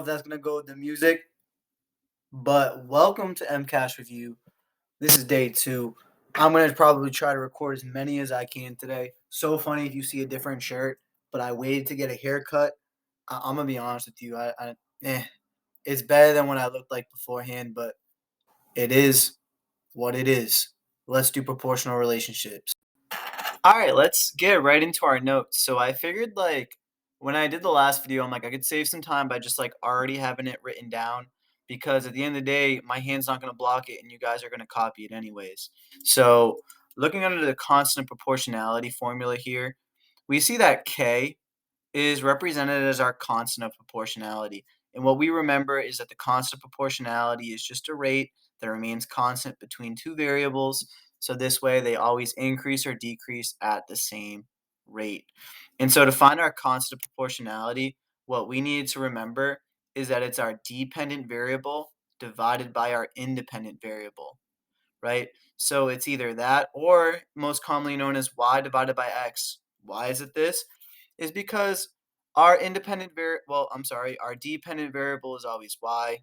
if that's gonna go with the music, but welcome to MCAS review. This is day 2. I'm gonna probably try to record as many as I can today. So funny if you see a different shirt, but I waited to get a haircut. I'm gonna be honest with you. It's better than what I looked like beforehand, but it is what it is. Let's do proportional relationships. All right, let's get right into our notes. So I figured when I did the last video, I'm like I could save some time by just already having it written down because at the end of the day, my hand's not going to block it and you guys are going to copy it anyways. So looking under the constant proportionality formula here, we see that K is represented as our constant of proportionality. And what we remember is that the constant of proportionality is just a rate that remains constant between two variables. So this way they always increase or decrease at the same rate. And so to find our constant of proportionality, what we need to remember is that it's our dependent variable divided by our independent variable, right? So it's either that or most commonly known as y divided by x. Why is it this? Is because our our dependent variable is always y.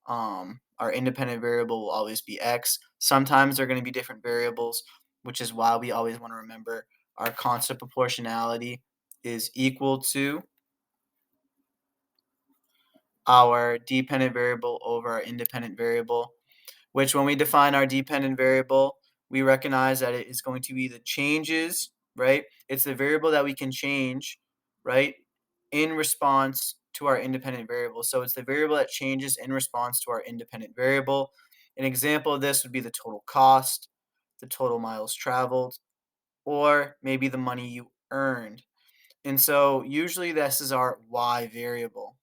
Our independent variable will always be x. Sometimes they're going to be different variables, which is why we always want to remember our constant proportionality is equal to our dependent variable over our independent variable, which when we define our dependent variable, we recognize that it is going to be the changes, right? It's the variable that we can change, right, in response to our independent variable. So it's the variable that changes in response to our independent variable. An example of this would be the total cost, the total miles traveled, or maybe the money you earned. And so usually this is our y variable.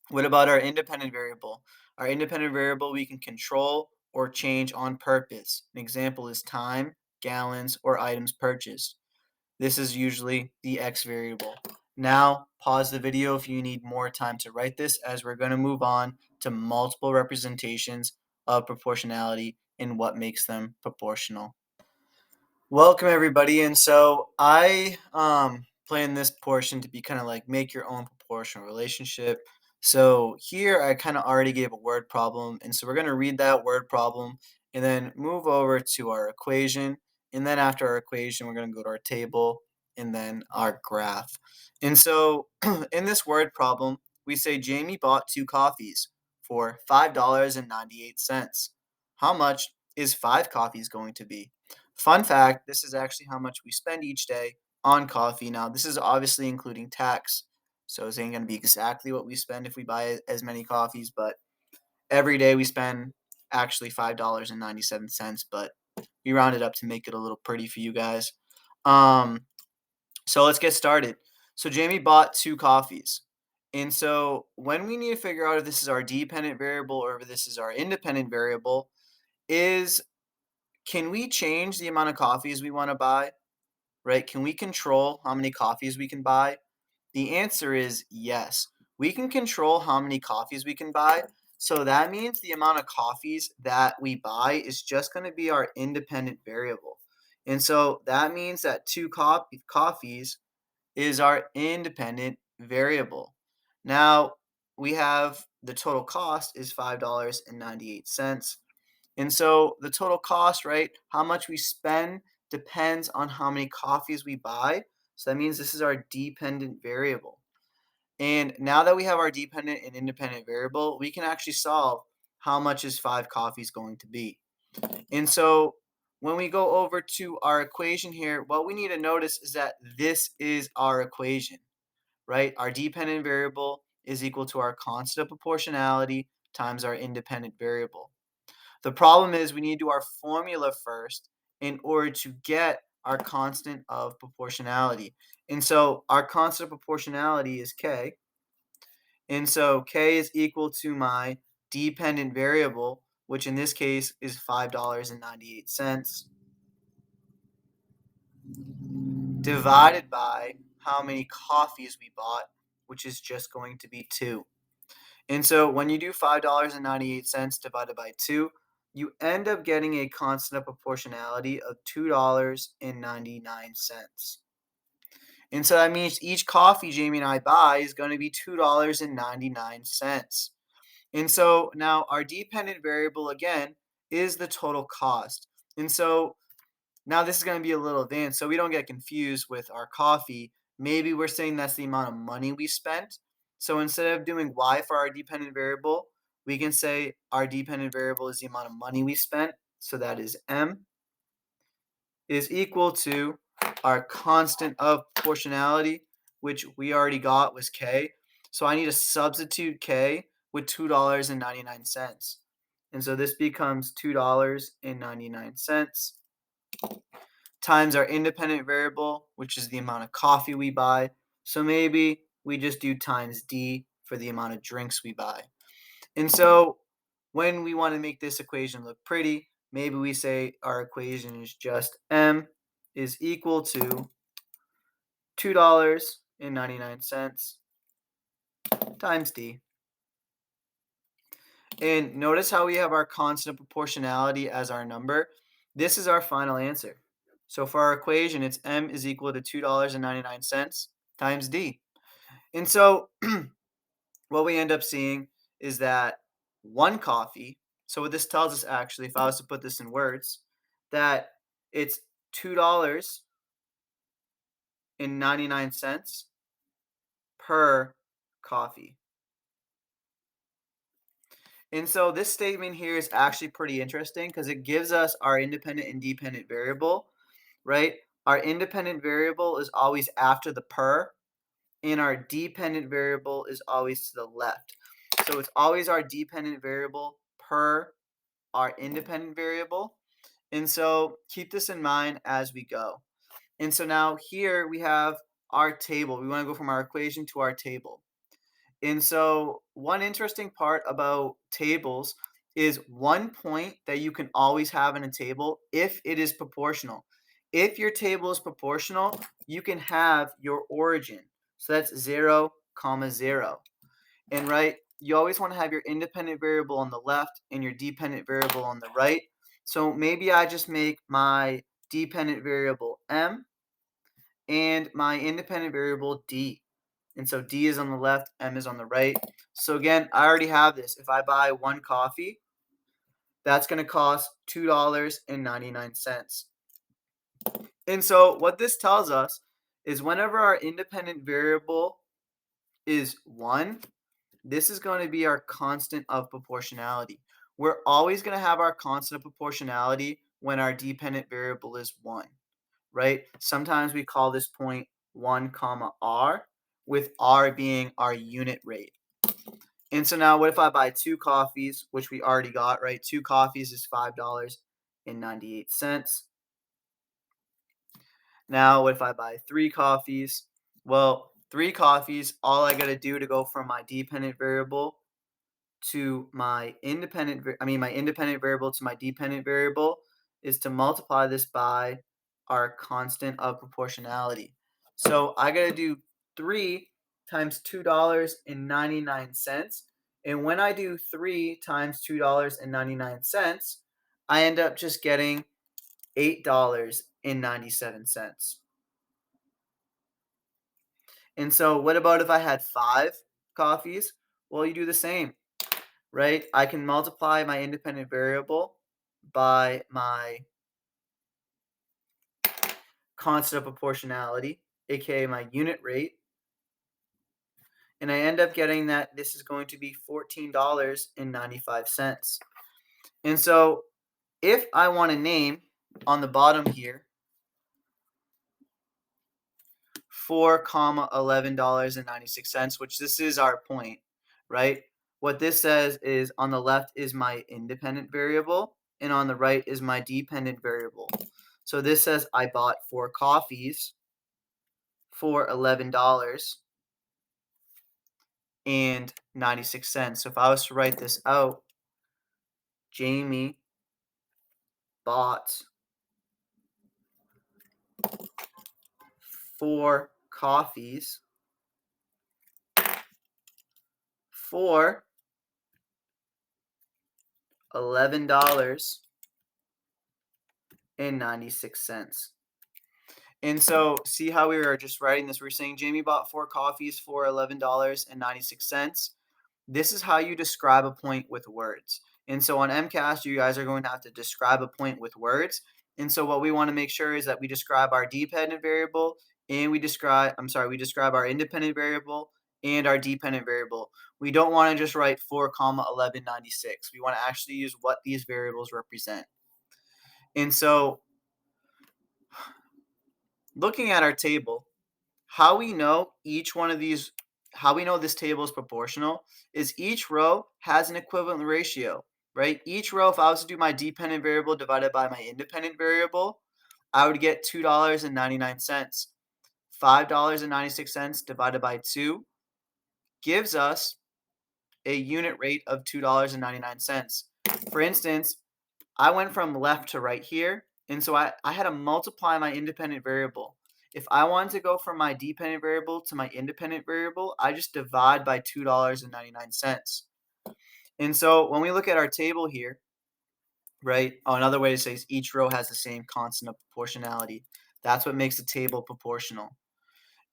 What about our independent variable? Our independent variable we can control or change on purpose. An example is time, gallons, or items purchased. This is usually the x variable. Now, pause the video if you need more time to write this, as we're going to move on to multiple representations of proportionality and what makes them proportional. Welcome everybody, and so I plan this portion to be kind of like make your own proportional relationship. So here I kind of already gave a word problem, and so we're going to read that word problem and then move over to our equation, and then after our equation we're going to go to our table and then our graph. And so in this word problem we say Jamie bought 2 coffees for $5.98. How much is 5 coffees going to be? Fun fact, this is actually how much we spend each day on coffee. Now, this is obviously including tax, so it ain't going to be exactly what we spend if we buy as many coffees, but every day we spend actually $5.97, but we round it up to make it a little pretty for you guys. So let's get started. So Jamie bought 2 coffees. And so when we need to figure out if this is our dependent variable or if this is our independent variable, is can we change the amount of coffees we want to buy, right? Can we control how many coffees we can buy? The answer is yes. We can control how many coffees we can buy. So that means the amount of coffees that we buy is just going to be our independent variable. And so that means that 2 coffees is our independent variable. Now, we have the total cost is $5.98. And so the total cost, right, how much we spend depends on how many coffees we buy. So that means this is our dependent variable. And now that we have our dependent and independent variable, we can actually solve how much is 5 coffees going to be. And so when we go over to our equation here, what we need to notice is that this is our equation, right? Our dependent variable is equal to our constant of proportionality times our independent variable. The problem is we need to do our formula first in order to get our constant of proportionality. And so our constant of proportionality is K. And so K is equal to my dependent variable, which in this case is $5.98, divided by how many coffees we bought, which is just going to be 2. And so when you do $5.98 divided by 2, you end up getting a constant of proportionality of $2.99. And so that means each coffee Jamie and I buy is going to be $2.99. And so now our dependent variable again is the total cost. And so now this is going to be a little advanced, so we don't get confused with our coffee. Maybe we're saying that's the amount of money we spent. So instead of doing y for our dependent variable, we can say our dependent variable is the amount of money we spent. So that is m is equal to our constant of proportionality, which we already got was k. So I need to substitute k with $2.99. And so this becomes $2.99 times our independent variable, which is the amount of coffee we buy. So maybe we just do times D for the amount of drinks we buy. And so when we want to make this equation look pretty, maybe we say our equation is just M is equal to $2.99 times D. And notice how we have our constant proportionality as our number. This is our final answer. So for our equation, it's M is equal to $2.99 times D. And so what we end up seeing is that one coffee, so what this tells us actually, if I was to put this in words, that it's $2.99 per coffee. And so this statement here is actually pretty interesting because it gives us our independent and dependent variable, right? Our independent variable is always after the per, and our dependent variable is always to the left. So it's always our dependent variable per our independent variable. And so keep this in mind as we go. And so now here we have our table. We want to go from our equation to our table. And so one interesting part about tables is one point that you can always have in a table if it is proportional. If your table is proportional, you can have your origin. So that's 0, 0. And right, you always want to have your independent variable on the left and your dependent variable on the right. So maybe I just make my dependent variable M and my independent variable D. And so D is on the left, M is on the right. So again, I already have this. If I buy one coffee, that's going to cost $2.99. And so what this tells us is whenever our independent variable is 1, this is going to be our constant of proportionality. We're always going to have our constant of proportionality when our dependent variable is 1, right? Sometimes we call this point 1 comma r, with r being our unit rate. And so now what if I buy 2 coffees, which we already got, right? 2 coffees is $5.98. Now what if I buy 3 coffees? Well, 3 coffees, all I got to do to go from my dependent variable to my independent variable to my dependent variable is to multiply this by our constant of proportionality. So I got to do 3 times $2.99. And when I do 3 times $2.99, I end up just getting $8.97. And so what about if I had 5 coffees? Well, you do the same, right? I can multiply my independent variable by my constant of proportionality, aka my unit rate, and I end up getting that this is going to be $14.95. And so if I want to name on the bottom here 4 comma $11.96, which this is our point, right? What this says is on the left is my independent variable and on the right is my dependent variable. So this says I bought 4 coffees for $11.96. So if I was to write this out, Jamie bought 4 coffees for $11.96. And so see how we were just writing this? We're saying Jamie bought 4 coffees for $11.96. This is how you describe a point with words. And so on MCAS, you guys are going to have to describe a point with words. And so what we want to make sure is that we describe our dependent variable and we describe our independent variable and our dependent variable. We don't want to just write 4 comma 1196. We want to actually use what these variables represent. And so looking at our table, how we know each one of these, how we know this table is proportional is each row has an equivalent ratio, right? Each row, if I was to do my dependent variable divided by my independent variable, I would get $2.99. $5.96 divided by 2 gives us a unit rate of $2.99. For instance, I went from left to right here, and so I had to multiply my independent variable. If I wanted to go from my dependent variable to my independent variable, I just divide by $2.99. And so when we look at our table here, right, another way to say is each row has the same constant of proportionality. That's what makes the table proportional.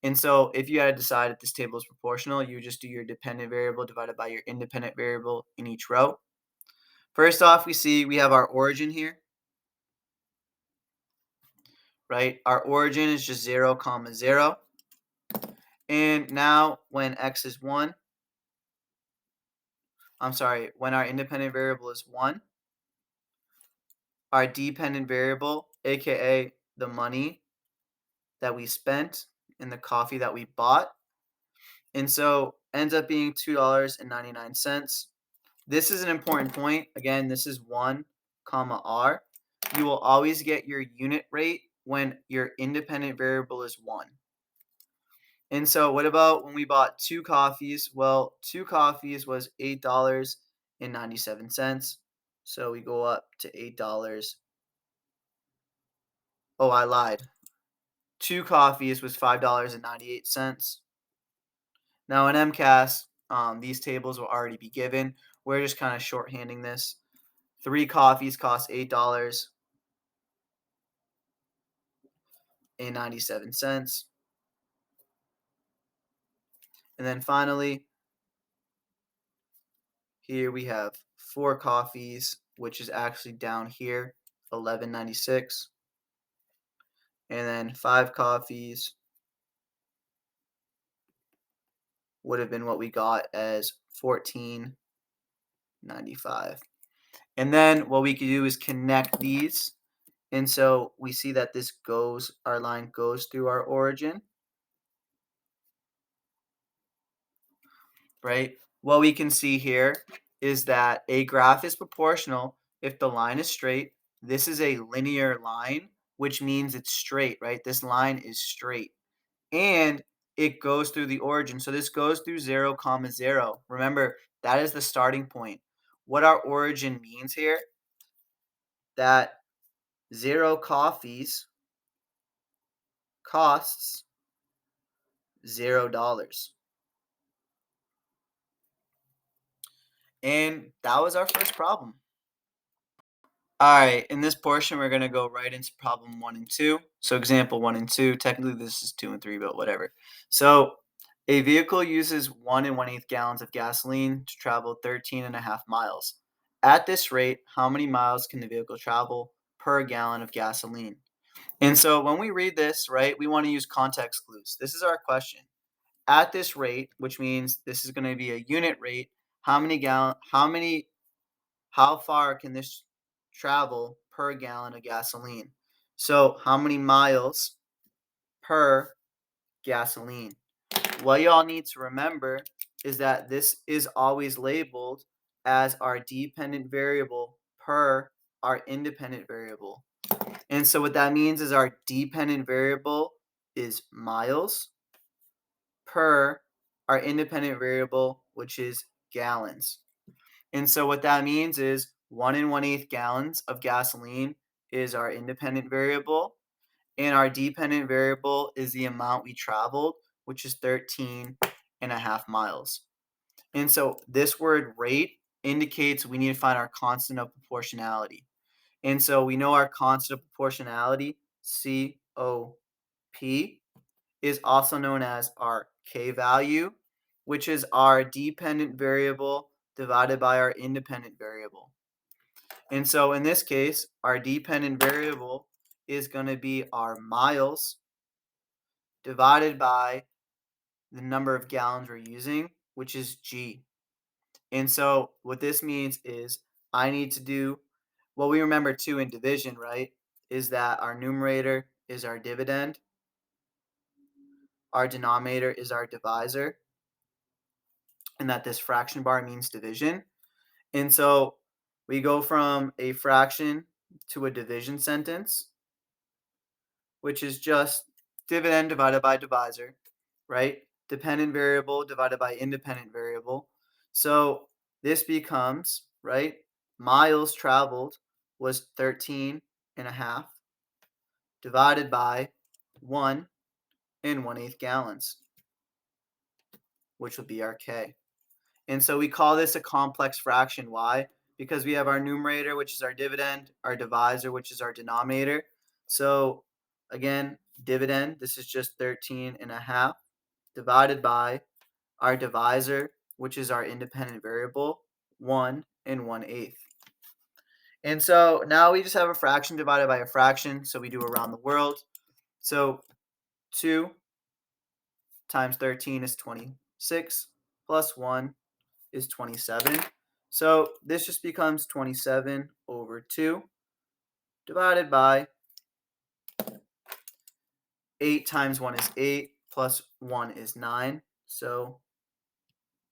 And so if you had to decide if this table is proportional, you would just do your dependent variable divided by your independent variable in each row. First off, we see we have our origin here, right? Our origin is just 0, comma 0. And now when x is 1, when our independent variable is 1, our dependent variable, aka the money that we spent and the coffee that we bought, and so ends up being $2.99. This is an important point. Again, this is 1, comma r. You will always get your unit rate when your independent variable is 1. And so what about when we bought 2 coffees? Well, 2 coffees was $8.97. So we go up to $8. Oh, I lied. 2 coffees was $5.98. Now in MCAS, these tables will already be given. We're just kind of shorthanding this. 3 coffees cost $8.97. And then finally, here we have 4 coffees, which is actually down here, $11.96. And then 5 coffees would have been what we got as $14.95. And then what we could do is connect these. And so we see that our line goes through our origin, right? What we can see here is that a graph is proportional if the line is straight. This is a linear line, which means it's straight, right? This line is straight. And it goes through the origin. So this goes through 0, comma 0. Remember, that is the starting point. What our origin means here, that 0 coffees costs $0. And that was our first problem. All right, in this portion, we're going to go right into problem 1 and 2. So example 1 and 2, technically this is 2 and 3, but whatever. So a vehicle uses 1 1/8 gallons of gasoline to travel 13.5 miles. At this rate, how many miles can the vehicle travel per gallon of gasoline? And so when we read this, right, we want to use context clues. This is our question. At this rate, which means this is going to be a unit rate, how far can this travel per gallon of gasoline? So how many miles per gasoline? What y'all need to remember is that this is always labeled as our dependent variable per our independent variable. And so what that means is our dependent variable is miles per our independent variable, which is gallons. And so what that means is 1 1/8 gallons of gasoline is our independent variable, and our dependent variable is the amount we traveled, which is 13.5 miles. And so this word rate indicates we need to find our constant of proportionality. And so we know our constant of proportionality, CO P is also known as our K value, which is our dependent variable divided by our independent variable. And so in this case, our dependent variable is going to be our miles divided by the number of gallons we're using, which is G. And so what this means is I need to do what we remember too in division, right? Is that our numerator is our dividend, our denominator is our divisor, and that this fraction bar means division. And so we go from a fraction to a division sentence, which is just dividend divided by divisor, right? Dependent variable divided by independent variable. So this becomes, right, miles traveled was 13 and a half divided by 1 and 1/8 gallons, which would be our K. And so we call this a complex fraction. Why? Because we have our numerator, which is our dividend, our divisor, which is our denominator. So again, dividend, this is just 13 and a half divided by our divisor, which is our independent variable, 1 and 1/8. And so now we just have a fraction divided by a fraction. So we do around the world. So 2 times 13 is 26 plus 1 is 27. So this just becomes 27 over 2 divided by 8 times 1 is 8 plus 1 is 9. So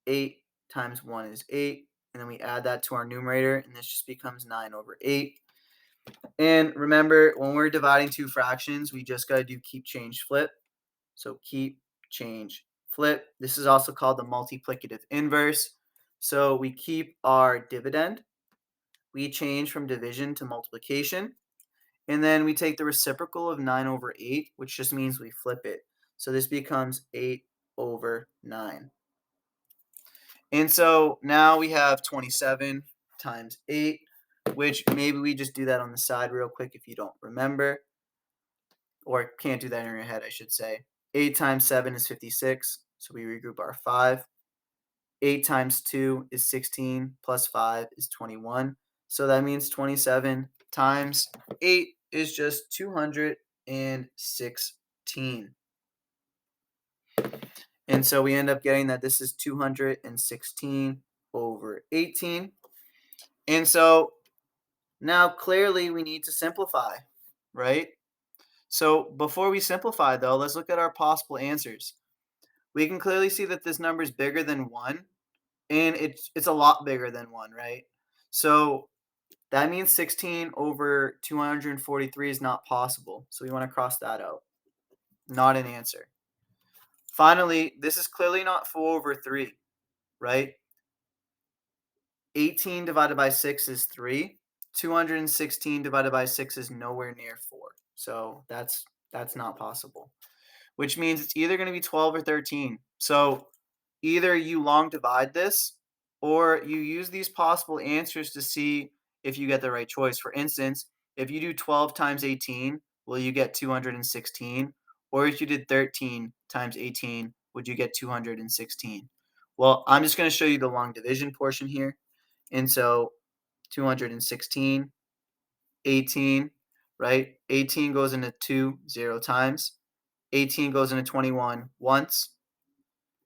8 times 1 is 8. And then we add that to our numerator, and this just becomes 9 over 8. And remember, when we're dividing two fractions, we just got to do keep, change, flip. So keep, change, flip. This is also called the multiplicative inverse. So we keep our dividend. We change from division to multiplication. And then we take the reciprocal of 9 over 8, which just means we flip it. So this becomes 8 over 9. And so now we have 27 times 8, which maybe we just do that on the side real quick if you don't remember, or can't do that in your head, I should say. 8 times 7 is 56, so we regroup our 5. 8 times 2 is 16, plus 5 is 21. So that means 27 times 8 is just 216. And so we end up getting that this is 216 over 18. And so now clearly we need to simplify, right? So before we simplify though, let's look at our possible answers. We can clearly see that this number is bigger than 1, and it's a lot bigger than 1, right? So that means 16 over 243 is not possible. So we want to cross that out. Not an answer. Finally, this is clearly not 4 over 3, right? 18 divided by 6 is 3. 216 divided by 6 is nowhere near 4. So that's not possible. Which means it's either going to be 12 or 13. So either you long divide this or you use these possible answers to see if you get the right choice. For instance, if you do 12 times 18, will you get 216? Or if you did 13 times 18, would you get 216? Well, I'm just going to show you the long division portion here. And so 216, 18, right? 18 goes into 2 0 times. 18 goes into 21 once.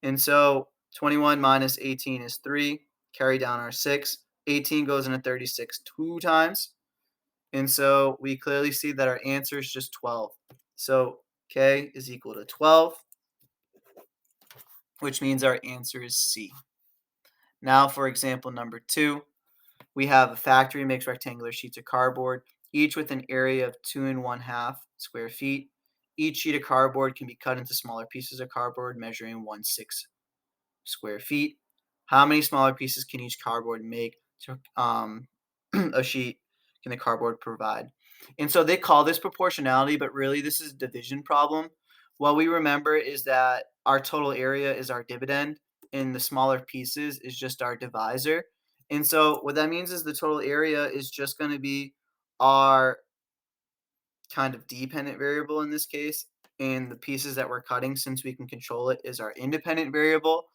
And so 21 minus 18 is 3. Carry down our 6. 18 goes into 36 2 times. And so we clearly see that our answer is just 12. So K is equal to 12, which means our answer is C. Now for example number 2, we have a factory makes rectangular sheets of cardboard, each with an area of 2½ square feet. Each sheet of cardboard can be cut into smaller pieces of cardboard measuring 1/6 square feet. How many smaller pieces can each cardboard make to a sheet can the cardboard provide? And so they call this proportionality, but really this is a division problem. What we remember is that our total area is our dividend and the smaller pieces is just our divisor. And so what that means is the total area is just going to be our kind of dependent variable in this case. and the pieces that we're cutting, since we can control it, is our independent variable.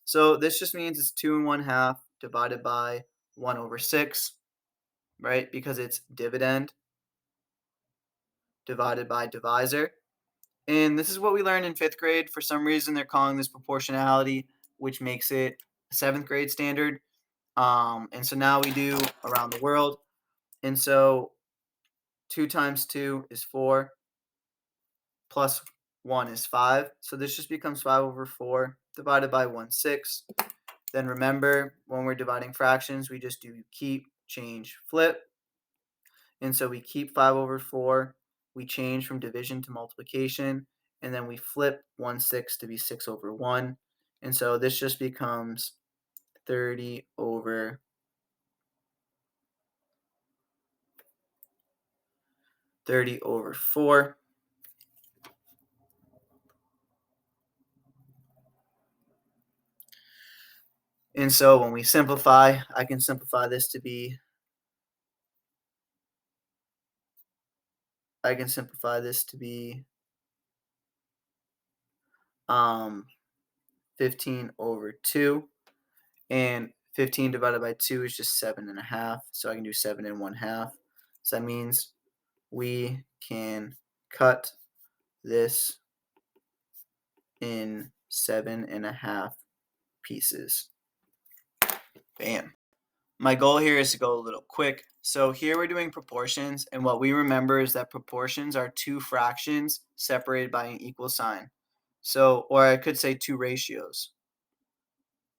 So this just means it's 2 1/2 divided by 1/6, right? Because it's dividend divided by divisor. And this is what we learned in 5th grade. For some reason, they're calling this proportionality, which makes it a 7th grade standard. And so now we do around the world. And so 2 times 2 is 4, plus 1 is 5. So this just becomes 5/4 divided by 1/6. Then remember, when we're dividing fractions, we just do keep, change, flip. And so we keep 5/4, we change from division to multiplication, and then we flip 1/6 to be 6/1. And so this just becomes 30/4. And so when we simplify, I can simplify this to be 15/2, and 15 divided by 2 is just 7 1/2, so I can do 7 1/2. So that means we can cut this in 7 1/2 pieces. Bam. My goal here is to go a little quick. So here we're doing proportions, and what we remember is that proportions are two fractions separated by an equal sign. So, or I could say two ratios.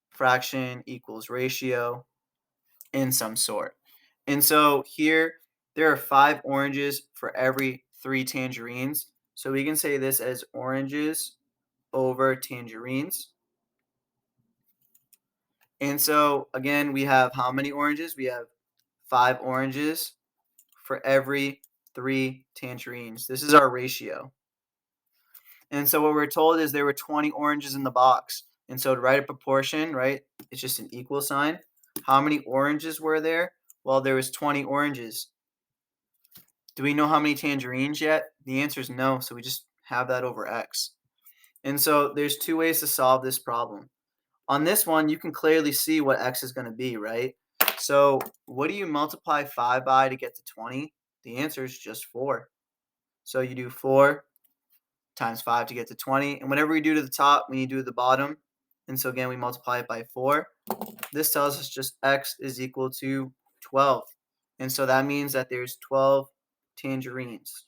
Fraction equals ratio in some sort. And so here there are 5 oranges for every 3 tangerines. So we can say this as oranges over tangerines. And so again, we have how many oranges? We have 5 oranges for every 3 tangerines. This is our ratio. And so what we're told is there were 20 oranges in the box. And so to write a proportion, right, it's just an equal sign. How many oranges were there? Well, there was 20 oranges. Do we know how many tangerines yet? The answer is no, so we just have that over x. And so there's 2 ways to solve this problem. On this one, you can clearly see what x is going to be, right? So what do you multiply 5 by to get to 20? The answer is just 4. So you do 4 times 5 to get to 20. And whatever we do to the top, we need to do to the bottom. And so again, we multiply it by 4. This tells us just x is equal to 12. And so that means that there's 12 tangerines.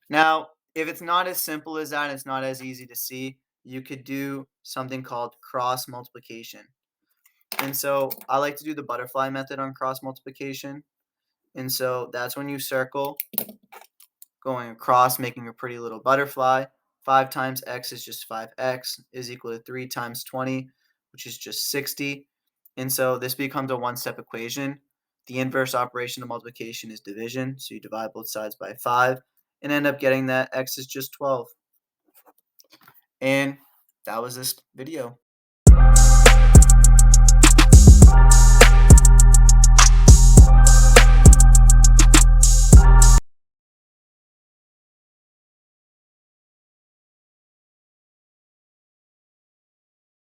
Now, if it's not as simple as that, and it's not as easy to see, you could do something called cross multiplication. And so I like to do the butterfly method on cross multiplication. And so that's when you circle going across, making a pretty little butterfly. 5 times x is just 5x is equal to 3 times 20, which is just 60. And so this becomes a one-step equation. The inverse operation of multiplication is division. So you divide both sides by 5 and end up getting that x is just 12. And that was this video.